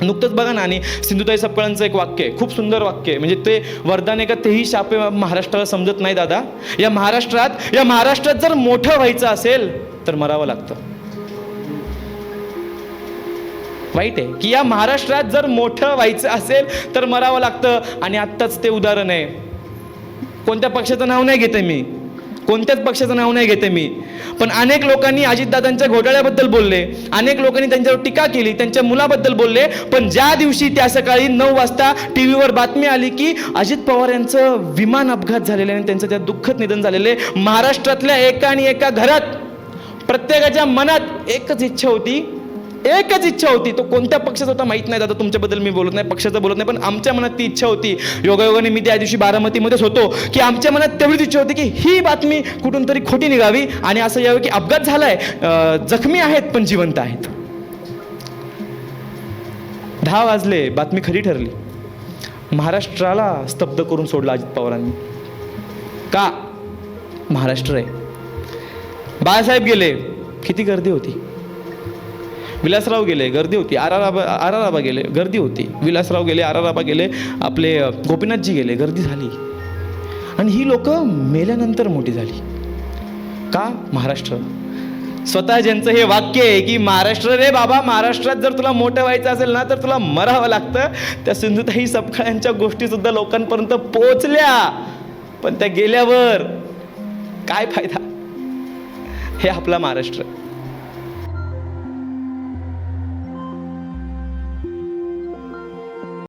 नुकतंच बघा ना, आणि सिंधुताई सपकाळांचं एक वाक्य आहे, खूप सुंदर वाक्य आहे, म्हणजे ते वरदान आहे का तेही शापे महाराष्ट्राला समजत नाही दादा. या महाराष्ट्रात जर मोठं व्हायचं असेल तर मरावं लागतं. वाईट आहे की या महाराष्ट्रात जर मोठं व्हायचं असेल तर मरावं लागतं. आणि आत्ताच ते उदाहरण आहे. कोणत्या पक्षाचं नाव नाही घेते मी, कोणत्याच पक्षाचं नाव नाही घेते मी, पण अनेक लोकांनी अजितदादांच्या घोटाळ्याबद्दल बोलले, अनेक लोकांनी त्यांच्यावर टीका केली, त्यांच्या मुलाबद्दल बोलले. पण ज्या दिवशी त्या सकाळी 9 वाजता टी व्हीवर बातमी आली की अजित पवार यांचं विमान अपघात झालेलं आहे आणि त्यांचं त्या दुःखद निधन झालेलं आहे, महाराष्ट्रातल्या एका घरात प्रत्येकाच्या मनात एकच इच्छा होती. तो कोणत्या पक्षाचा होता माहीत नाही दादा, तुमच्याबद्दल मी बोलत नाही, पक्षाचं बोलत नाही, पण आमच्या मनात ती इच्छा होती. योगायोगाने मी त्या दिवशी बारामतीमध्येच होतो की आमच्या मनात तेवढीच इच्छा होती की ही बातमी कुठून तरी खोटी निघावी आणि असं यावं की अपघात झालाय, जखमी आहेत पण जिवंत आहेत. 10 वाजले, बातमी खरी ठरली. महाराष्ट्राला स्तब्ध करून सोडलं अजित पवारांनी. का? महाराष्ट्र आहे. बाळासाहेब गेले, किती गर्दी होती. विलासराव गेले, गर्दी होती. आराराबा गेले, गर्दी होती. विलासराव गेले, आराराबा गेले, आपले गोपीनाथजी गेले, गर्दी झाली. आणि ही लोक मेल्यानंतर मोठी झाली. का? महाराष्ट्र. स्वतः ज्यांचं हे वाक्य आहे की महाराष्ट्र रे बाबा, महाराष्ट्रात जर तुला मोठं व्हायचं असेल ना तर तुला मरावं लागतं. त्या सिंधुताई सपकाळ्यांच्या गोष्टी सुद्धा लोकांपर्यंत पोहोचल्या, पण त्या गेल्यावर काय फायदा. हे आपला महाराष्ट्र.